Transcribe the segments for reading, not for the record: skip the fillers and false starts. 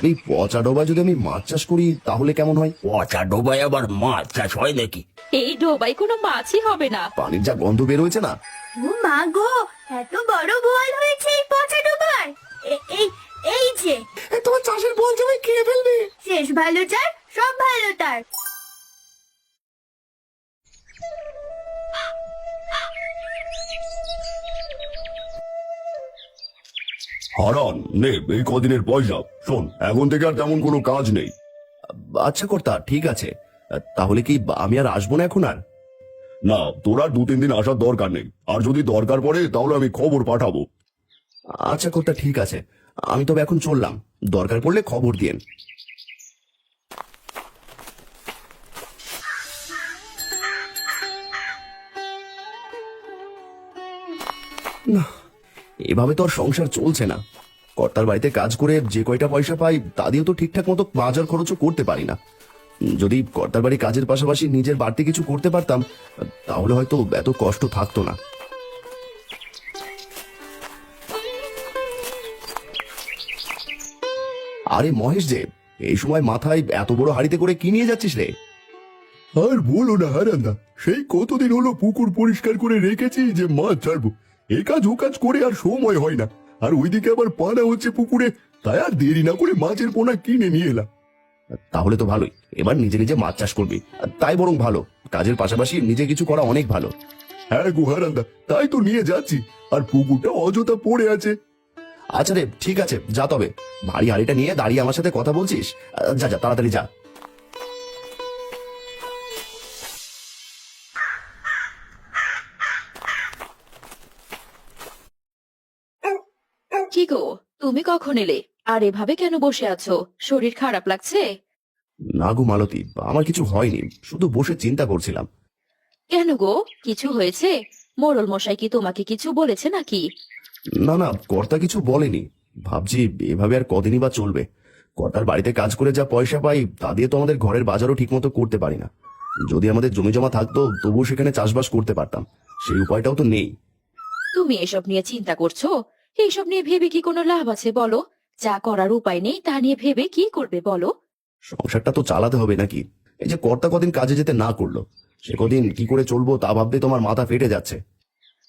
এই পচা ডোবায় যদি আমি মাছ চাষ করি তাহলে কেমন হয়? পচা ডোবায় আবার মাছ চাষ হয় নাকি? এই ডোবায় কোনো মাছই হবে না। পানির যা গন্ধ বের হয়েছে না। ও মা গো, এত বড় বোয়াল হয়েছে এই পচা ডোবায়। এই এই যে তোমার চাষের বল জমি খেয়ে ফেলবে। শেষ ভালো যার সব ভালো তার। হারান নে এই কদিনের পয়সা। শোন, এখন থেকে আর তেমন কোনো কাজ নেই। আচ্ছা কর্তা, ঠিক আছে। তাহলে কি আমি আর আসবো না এখন? আর না, তোর আর 2-3 দিন আসার দরকার নেই। আর যদি দরকার পড়ে তাহলে আমি খবর পাঠাবো। আচ্ছা কর্তা, ঠিক আছে। আমি তবে এখন চললাম, দরকার পড়লে খবর দিয়েন। না, এভাবে তো আর সংসার চলছে না। কর্তার বাড়িতে কাজ করে যে কয়টা পয়সা পাই তা দিয়েও তো ঠিকঠাক মতো বাজার খরচও করতে পারি না। যদি কর্তার বাড়ি কাজের পাশাপাশি নিজের বাড়তি কিছু করতে পারতাম তাহলে হয়তো এত কষ্ট থাকতো না। আরে মহেশ যে, এই সময় মাথায় এত বড় হাড়িতে করে কি নিয়ে যাচ্ছিস রে? আর বলো না হারান্দা, সেই কতদিন হলো পুকুর পরিষ্কার করে রেখেছি যে মাছ ছাড়বো। এ কাজ ও কাজ করে আর সময় হয় না। আর ওইদিকে আবার পানা হচ্ছে পুকুরে, তাই আর দেরি না করে মাছের পোনা কিনে নিয়ে এলাম। তাহলে তো ভালোই, এবার নিজে নিজে মাছ চাষ করবি। তাই বরং ভালো, কাজের পাশাপাশি নিজে কিছু করা অনেক ভালো। হ্যাঁ গো হারান্দা, তাই তো নিয়ে যাচ্ছি। আর পুকুরটা অযথা পড়ে আছে। আচ্ছা রে, ঠিক আছে, যা তবে। ভারী হাড়িটা নিয়ে দাঁড়িয়ে আমার সাথে কথা বলছিস? যা যা, তাড়াতাড়ি যা। কি গো, তুমি কখন এলে? আর এভাবে কেন বসে আছো? শরীর খারাপ লাগছে? না গো মালতী, আমার কিছু হয়নি, শুধু বসে চিন্তা করছিলাম। কেন গো, কিছু হয়েছে? মোড়ল মশাই কি তোমাকে কিছু বলেছে নাকি? না না, কর্তা কিছু বলেনি। ভাবছি এভাবে আর কদিনই বা চলবে। কর্তার বাড়িতে কাজ করে যা পয়সা পাই তা দিয়ে তো আমাদের ঘরের বাজারও ঠিক মতো করতে পারি না। যদি আমাদের জমি জমা থাকতো তবুও সেখানে চাষবাস করতে পারতাম, সেই উপায়টাও তো নেই। তুমি এসব নিয়ে চিন্তা করছো? এইসব নিয়ে ভেবে কি কোনো লাভ আছে বলো? যা করার উপায় নেই তা নিয়ে ভেবে কি করবে বলো? সংসারটা তো চালাতে হবে নাকি? এই যে কর্তা কদিন কাজে যেতে না করলো, সে কদিন কি করে চলবো তা ভাবতে তোমার মাথা ফেটে যাচ্ছে।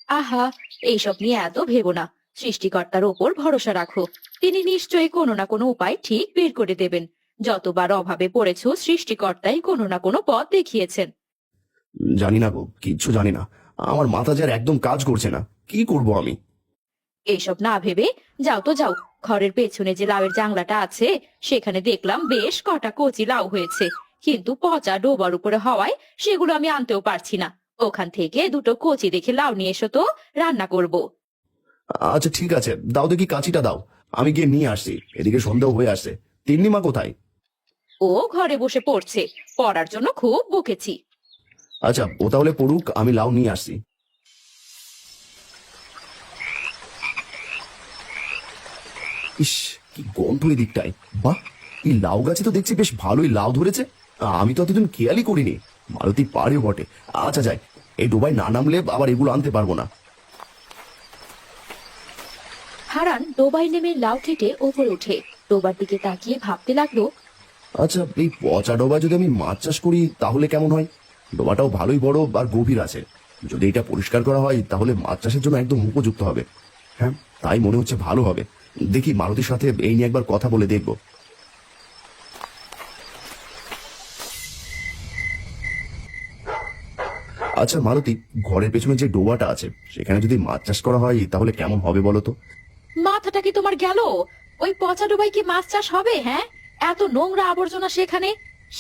আহা, এইসব নিয়ে এত ভেবো না। সৃষ্টিকর্তার ওপর ভরসা রাখো। তিনি নিশ্চয়ই কোনো না কোনো উপায় ঠিক বের করে দেবেন। যতবার অভাবে পড়েছো সৃষ্টিকর্তাই কোনো না কোনো পথ দেখিয়েছেন। জানি না গো, কিচ্ছু জানি না। আমার মাথা যে আর একদম কাজ করছে না, কি করব আমি? এইসব না ভেবে যাও তো যাও, ঘরের পেছনে যে লাউয়ের জাংলাটা আছে সেখানে দেখলাম বেশ কটা কচি লাউ হয়েছে, কিন্তু পচা ডোবার উপরে হওয়ায় সেগুলো আমি আনতেও পারছি না। ওখান থেকে দুটো কচি দেখে লাউ নিয়ে এসো তো, রান্না করব। আচ্ছা ঠিক আছে, দাও দেখি কাঁচিটা দাও, আমি গিয়ে নিয়ে আসছি। এদিকে সন্দেহ হয়ে আসছে। তিন্নিমা কোথায়? ও ঘরে বসে পড়ছে, পড়ার জন্য খুব বকেছি। আচ্ছা, ও তাহলে পড়ুক, আমি লাউ নিয়ে আসছি। ইস, কি গন্ধ এই দিকটায়! বাহ, এই লাউ গাছে তো দেখছি বেশ ভালোই লাউ ধরেছে। আমি তো এতদিন খেয়ালই করিনি। মালতী পারে বটে। আচ্ছা যাই, এই ডোবায় না নামলে আবার এগুলো আনতে পারবো না। হারান ডোবায় নেমে লাউ কেটে ওপরে উঠে ডোবার দিকে তাকিয়ে ভাবতে লাগলো, আচ্ছা, এই পচা ডোবা যদি আমি মাছ চাষ করি তাহলে কেমন হয়? ডোবাটাও ভালোই বড় আর গভীর আছে। যদি এটা পরিষ্কার করা হয় তাহলে মাছ চাষের জন্য একদম উপযুক্ত হবে। হ্যাঁ, তাই মনে হচ্ছে ভালো হবে। দেখি মালতীর সাথে এই নিয়ে একবার কথা বলে দেখব। আচ্ছা মালতী, ঘরের পেছনে যে ডোবাটা আছে সেখানে যদি মাছ চাষ করা হয় তাহলে কেমন হবে বলো তো? মাথাটা কি তোমার গেল? ওই পচা ডোবায় কি মাছ চাষ হবে? হ্যাঁ, এত নোংরা আবর্জনা সেখানে,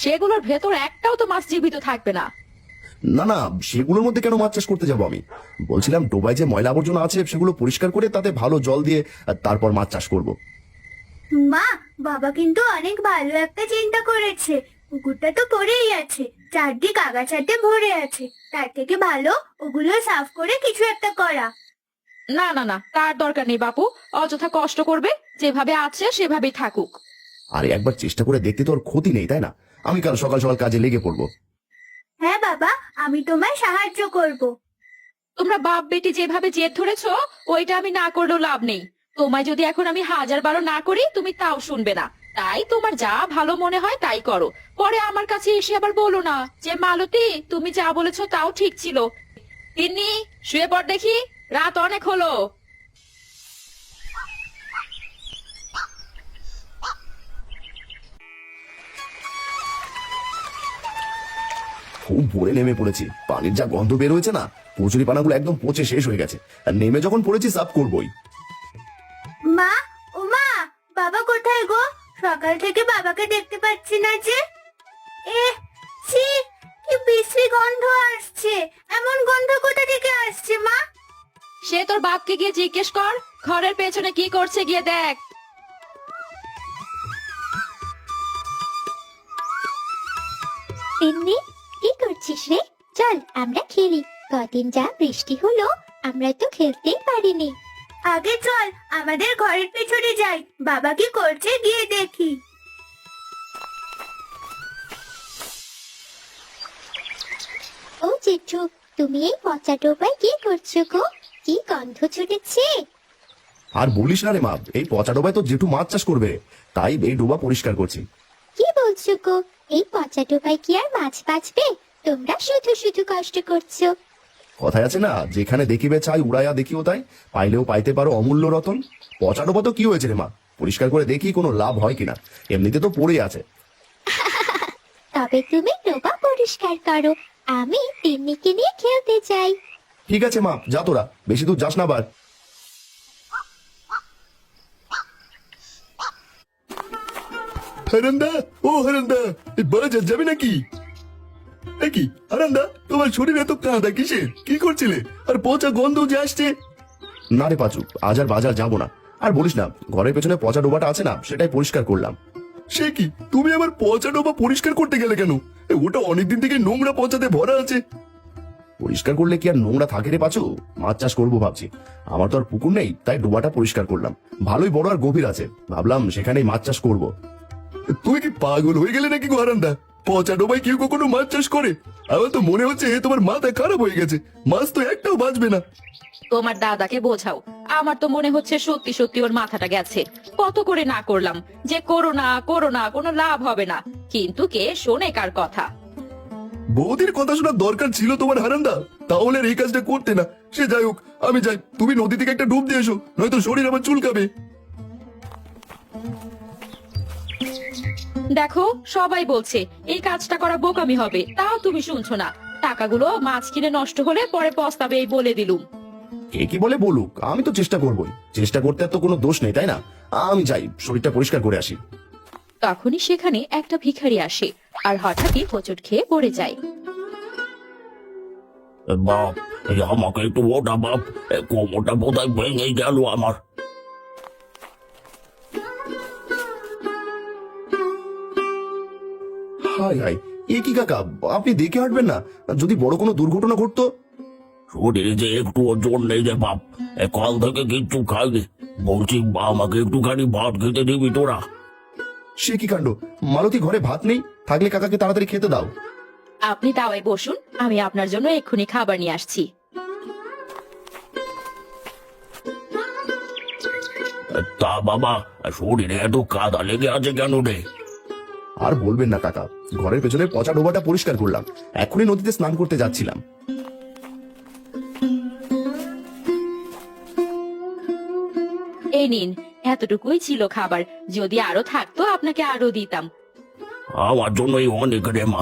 সেগুলোর ভেতর একটাও তো মাছ জীবিত থাকবে না। না না, সেগুলোর মধ্যে কেন মাছ চাষ করতে যাব আমি? বলছিলাম ডোবায় যে ময়লা আবর্জনা আছে সেগুলো পরিষ্কার করে তাতে ভালো জল দিয়ে তারপর মাছ চাষ করব। মা, বাবা কিন্তু অনেক ভালো একটা চিন্তা করেছে। পুকুরটা তো পড়েই আছে, চারদিক আগাছাতে ভরে আছে। তার থেকে ভালো ওগুলো সাফ করে কিছু একটা করা। না না না, তার দরকার নেই বাপু, অযথা কষ্ট করবে। যেভাবে আছে সেভাবেই থাকুক। আরে একবার চেষ্টা করে দেখতে তো ওর ক্ষতি নেই, তাই না? আমি কাল সকাল সকাল কাজে লেগে পড়বো। হ্যাঁ বাবা, আমি তোমায় সাহায্য করব। তোমরা বাপ বেটি যেভাবে জেদ ধরেছো ওইটা আমি না করলেও লাভ নেই। তোমায় যদি এখন আমি 1000 বার না করি তুমি তাও শুনবে না। তাই তোমার যা ভালো মনে হয় তাই করো। পরে আমার কাছে এসে আবার বলো না যে মালতী তুমি যা বলেছো তাও ঠিক ছিল। তিন্নি, শুয়ে পড় দেখি, রাত অনেক হলো। খুব ভোরে নেমে পড়েছি, পানির যা গন্ধ বের হয়েছে না, কচুরি পানাগুলো একদম পচে শেষ হয়ে গেছে। আর নেমে যখন পড়েছি সাফ করবোই। মা, ও মা, বাবা কোথায় গো? সকাল থেকে বাবাকে দেখতে পাচ্ছি না যে। এ, ছি, কি বিশ্রী গন্ধ আসছে। এমন গন্ধ কোথা থেকে আসছে মা? সে তোর বাপকে গিয়ে জিজ্ঞেস কর, ঘরের পেছনে কি করছে গিয়ে দেখ। তিন্নি, কি করছিস রে? চল আমরা খেলি। কদিন যা বৃষ্টি হলো, আমরা তো খেলতেই পারিনি। আগে চল আমাদের ঘরের পেছনে যাই, বাবা কি করছে গিয়ে দেখি। ও জেঠু, তুমি এই পচা ডোবায় কি করছো গো? কি গন্ধ ছুটেছে। আর বলিস না রে মা, এই পচা ডোবায় তো জেঠু মাছ চাষ করবে, তাই এই ডোবা পরিষ্কার করছি। কি বলছো গো? এই পচা ডোবায় কি আর মাছ বাঁচবে? তোমরা শুধু শুধু কষ্ট করছো। কথায় আছে না, যেখানে দেখিবে চাই উড়াইয়া দেখিও তাই, পাইলেও পাইতে পারো অমূল্য রতন। পচা ডোবা তো কি হয়েছে রে মা, পরিষ্কার করে দেখি কোনো লাভ হয় কিনা, এমনিতে তো পড়ে আছে। তবে তুমি ডোবা পরিষ্কার করো, আমি তিন্নিকে নিয়ে খেলতে চাই। ঠিক আছে মা, যা তোরা, বেশি দূর যাস না আবার। হারান্দা, ও হারান্দা, এই বাজার যাবে নাকি? কি হারান্দা, তোমার শরীরে এত কাঁদা কিসের? কি করছিলে? আর পচা গন্ধ যে আসছে। না রে পাচু, আজ আর বাজার যাবো না। আর বলিস না, ঘরের পেছনে পচা ডোবাটা আছে না, সেটাই পরিষ্কার করলাম। সে কি, তুমি আবার পচা ডোবা পরিষ্কার করতে গেলে কেন? ওটা অনেকদিন থেকে নোংরা পচাতে ভরা আছে। পরিষ্কার করলে কি আর নোংরা থাকে রে পাচু? মাছ চাষ করবো ভাবছি, আমার তো আর পুকুর নেই, তাই ডোবাটা পরিষ্কার করলাম। ভালোই বড় আর গভীর আছে, ভাবলাম সেখানেই মাছ চাষ করব। তুই কি পাগল হয়ে গেলে নাকি গো হারান্দা? পচা ডোবায় কেউ কখনো মাছ চাষ করে? আমার তো মনে হচ্ছে তোমার মাথা খারাপ হয়ে গেছে, মাছ তো একটাও বাঁচবে না। তোমার দাদাকে বোঝাও, আমার তো মনে হচ্ছে সত্যি সত্যি ওর মাথাটা গেছে। কত করে না করলাম যে করো না করো না, কোনো লাভ হবে না, কিন্তু কে শোনে কার কথা? বৌদির কথা শোনার দরকার ছিল তোমার হারান্দা, তাহলে আর এই কাজটা করতে না। সে যাই হোক, আমি যাই, তুমি নদী থেকে একটা ডুব দিয়ে এসো, নয়তো শরীর আমার চুলকাবে। দেখো, সবাই বলছে এই কাজটা করা বোকামি হবে, তাও তুমি শুনছো না। টাকাগুলো মাছ কিনে নষ্ট হলে পরে পস্তাবে, এই বলে দিলুম। কে কি বলে বলুক, আমি তো চেষ্টা করবোই। চেষ্টা করতে আর তো কোনো দোষ নেই, তাই না? আমি যাই, শরীরটা পরিষ্কার করে আসি। তখনই সেখানে একটা ভিখারি আসে আর হঠাৎই হোঁচট খেয়ে পড়ে যায়। বাপ, এই আমাকে একটু ওটা বাপ, কোমরটা বোধহয় ভেঙে গেল আমার। হাই হাই, এ কি কাকা, আপনি দেখে হাঁটবেন না? যদি বড় কোনো দুর্ঘটনা ঘটতো। শরীরে যে একটু ওজন নেই রে বাপ, কাল থেকে কিচ্ছু খাইনি। বলছি আমাকে একটুখানি ভাত খেতে দিবি তোরা? সে কি কাণ্ড, মালতী ঘরে ভাত নেই? থাকলে কাকাকে তাড়াতাড়ি খেতে দাও। আপনি দাওয়ায় বসুন, আমি আপনার জন্য এক্ষুনি খাবার নিয়ে আসছি। তা বাবা, শরীরে এত কাদা লেগে আছে কেন রে? আর বলবেন না কাকা, ঘরের পেছনে পচা ডোবাটা পরিষ্কার করলাম, এখনই নদীতে স্নান করতে যাচ্ছিলাম। এই নিন, এতটুকুই ছিল খাবার, যদি আরো থাকতো আপনাকে আরো দিতাম। আমার জন্যই অনেক রে মা।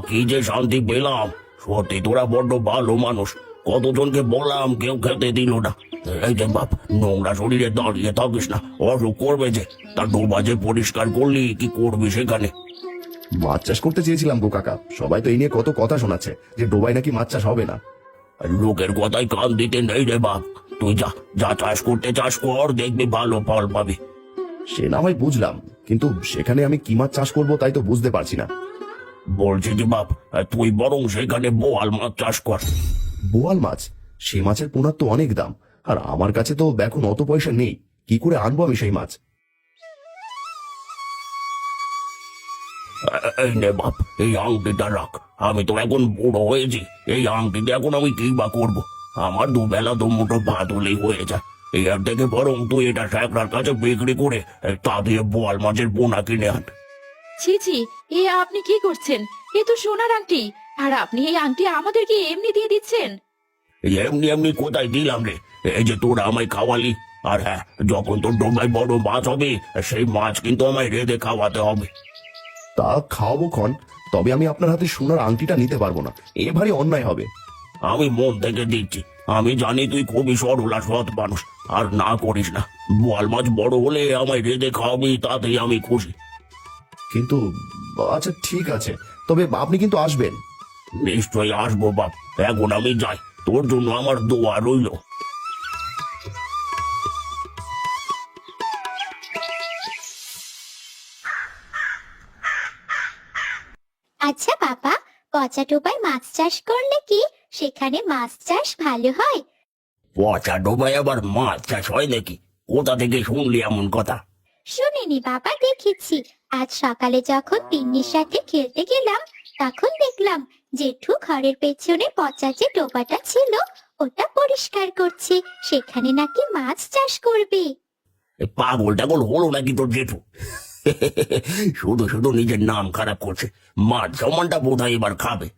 কি যে শান্তি পেলাম, সত্যি তোরা বড্ড ভালো মানুষ। কতজনকে বললাম, কেউ খেতে দিল না। এই যে বাপ, নোংরা শরীরে দাঁড়িয়ে থাকিস না, অসুখ করবে যে। তা ডোবা যে পরিষ্কার করলি, কি করবি সেখানে? মাছ চাষ করতে চেয়েছিলাম গো কাকা, সবাই তো এই নিয়ে কত কথা শোনাচ্ছে যে ডোবায় নাকি মাছ চাষ হবে না। লোকের কথায় কান দিতে নেই রে বাপ। তুই যা যা চাষ করতে চাষ কর, দেখবি ভালো ফল পাবি। সে না হয় বুঝলাম, কিন্তু সেখানে আমি কি মাছ চাষ করবো তাই তো বুঝতে পারছি না। বলছি যে বাপ, তুই বরং সেখানে বোয়াল মাছ চাষ কর। বোয়াল মাছ? সে মাছের পোনার তো অনেক দাম, আর আমার কাছে তো এখন অত পয়সা নেই, কি করে আনবো আমি সেই মাছ? এই নে বাপ, এই আংটিটা রাখ। আমি তো এখন বুড়ো হয়েছি, এই আংটিটা এখন আমি কি বা করবো? আমার দুবেলা দুমুঠো ভাত হলেই হয়ে যায়। এর থেকে বরং তুই এটা স্যাকরার কাছে বিক্রি করে তা দিয়ে বোয়াল মাছের পোনা কিনে আন। ছি ছি, এ আপনি কি করছেন? এ তো সোনার আংটি, আর আপনি এই আংটি আমাদেরকে এমনি দিয়ে দিচ্ছেন? এমনি এমনি কোথায় দিলাম রে? এই যে তোরা আমায় খাওয়ালি, আর হ্যাঁ, যখন তোর ডোবায় বড় মাছ হবে সেই মাছ কিন্তু আমায় রেঁধে খাওয়াতে হবে। তা খাওয়াবো ক্ষণ, তবে আমি আপনার হাতে সোনার আংটিটা নিতে পারবো না, এ ভারী অন্যায় হবে। আমি মন থেকে দিচ্ছি, আমি জানি তুই খুবই সরল আর সৎ মানুষ, আর না করিস না। বোয়াল মাছ বড় হলে আমায় রেঁধে খাওয়াবি, তাতেই আমি খুশি। কিন্তু আচ্ছা ঠিক আছে, তবে আপনি কিন্তু আসবেন। নিশ্চয়ই আসবো বাপ, এখন আমি যাই, তোর জন্য আমার দোয়া রইল। আচ্ছা বাবা, পচা ডোবায় মাছ চাষ করলে কি সেখানে মাছ চাষ ভালো হয়? পচা ডোবায় আবার মাছ চাষ হয় নাকি? কোথা থেকে শুনলি এমন কথা? শুনিনি বাবা, দেখেছি। আজ সকালে যখন তিন্নির সাথে খেলতে গেলাম তখন দেখলাম জেঠু ঘরের পেছনে পচা যে ডোবাটা ছিল ওটা পরিষ্কার করছে, সেখানে নাকি মাছ চাষ করবে। পাগল টাগল হলো নাকি তোর জেঠু? শুধু শুধু নিজের নাম খারাপ করছে। মাছ সম্মানটা বোধহয় এবার খাবে।